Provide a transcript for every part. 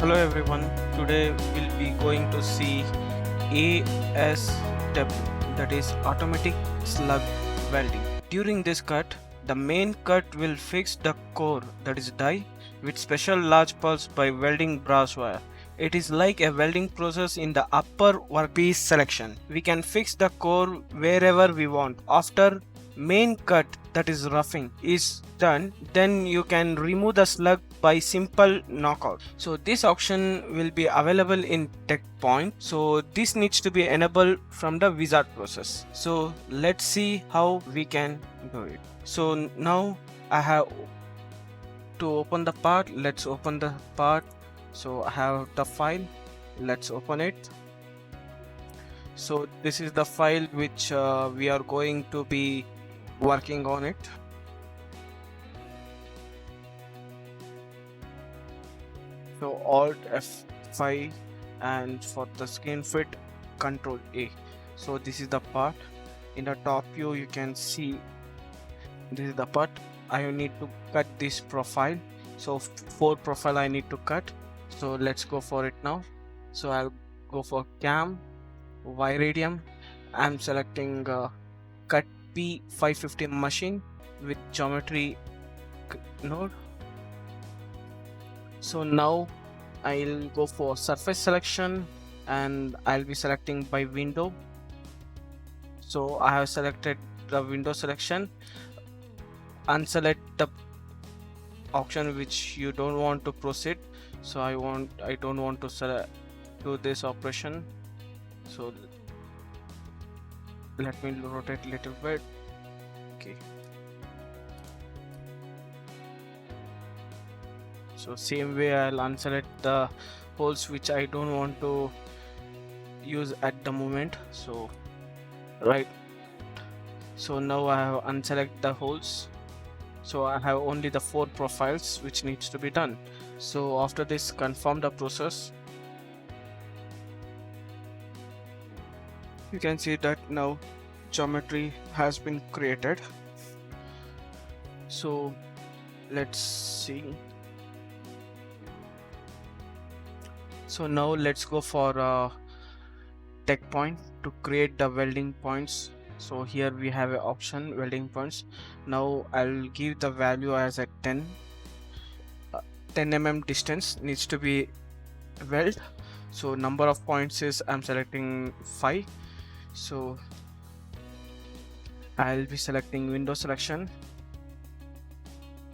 Hello everyone, today we'll be going to see ASW, that is automatic slug welding. During this cut, the main cut will fix the core, that is die, with special large pulse by welding brass wire. It is like a welding process in the upper workpiece selection. We can fix the core wherever we want. After main cut, that is roughing, is done, then you can remove the slug by simple knockout. So this option will be available in tech point, so this needs to be enabled from the wizard process. So let's see how we can do it. So now I have to open the part. Let's open the part. So I have the file, let's open it. So this is the file which we are going to be working on it. So Alt F5, and for the skin fit, Control A. So this is the part. In the top view you can see this is the part. I need to cut this profile, so 4 profile I need to cut. So let's go for it now. So I'll go for cam, WireEDM. I'm selecting cut P550 machine with geometry node. So now I'll go for surface selection and I'll be selecting by window. So I have selected the window selection. Unselect the option which you don't want to proceed. So I don't want to do this operation. So let me rotate a little bit. Okay. So same way I'll unselect the holes which I don't want to use at the moment. So right. So now I have unselect the holes. So I have only the 4 profiles which needs to be done. So after this, confirm the process. You can see that now geometry has been created. So let's see. So now let's go for tech point to create the welding points. So here we have an option welding points. Now I'll give the value as a 10 mm distance needs to be weld. So number of points is I'm selecting 5. So I'll be selecting window selection,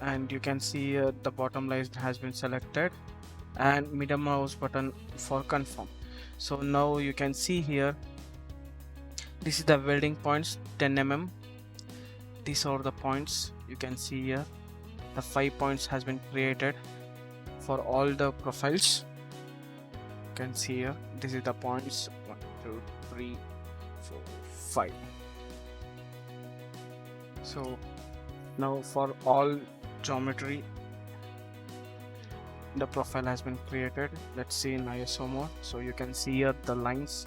and you can see the bottom line has been selected, and middle mouse button for confirm. So now you can see here, this is the welding points 10 mm. These are the points you can see here. The 5 points has been created for all the profiles. You can see here, this is the points 1 2 3 4 5. So now for all geometry the profile has been created. Let's see in ISO mode. So you can see here the lines.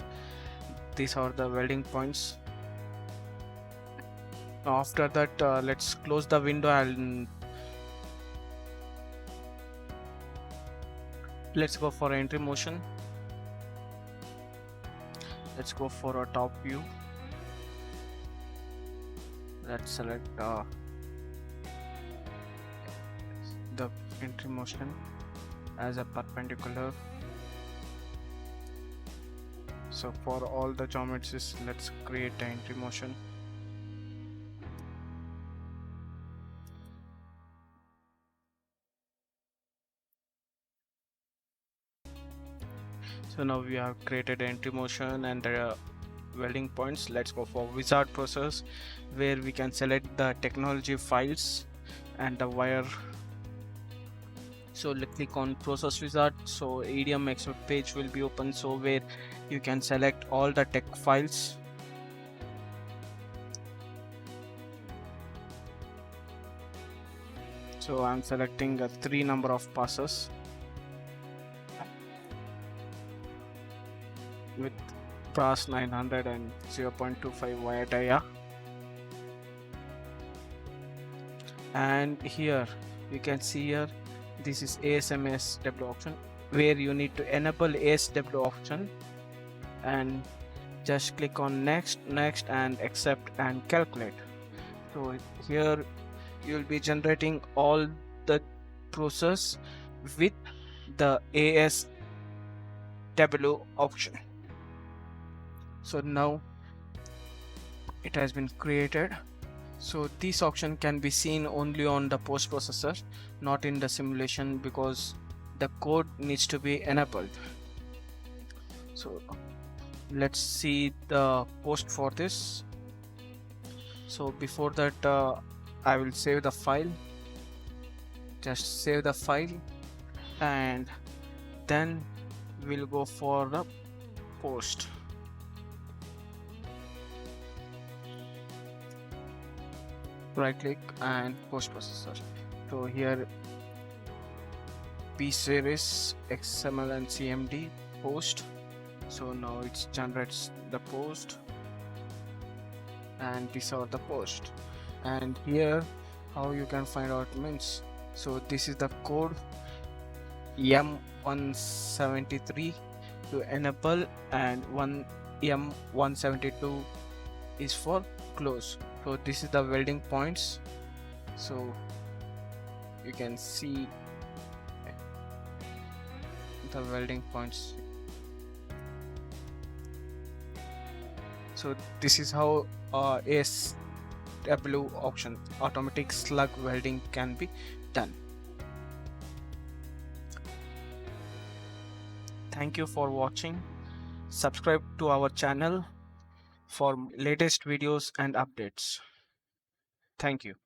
These are the welding points. After that, let's close the window and let's go for entry motion. Let's go for a top view. Let's select the entry motion as a perpendicular. So for all the geometries, let's create the entry motion. So now we have created entry motion and the welding points. Let's go for wizard process, where we can select the technology files and the wire. So let's click on process wizard. So EDM expert page will be open, so where you can select all the tech files. So I'm selecting a 3 number of passes with brass 900 and 0.25 wire dia. And here you can see here, this is ASW option, where you need to enable ASW option and just click on next, next, and accept and calculate. So here you'll be generating all the process with the ASW option. So now it has been created. So this option can be seen only on the post processor, not in the simulation, because the code needs to be enabled. So let's see the post for this. So before that, I will save the file. Just save the file, and then we'll go for the post. Right click and post processor. So here P series XML and CMD post. So now it generates the post, and these are the post. And here how you can find out means, so this is the code M173 to enable, and M172 is for close. So this is the welding points. So you can see the welding points. So this is how ASW option, automatic slug welding, can be done. Thank you for watching. Subscribe to our channel for latest videos and updates. Thank you.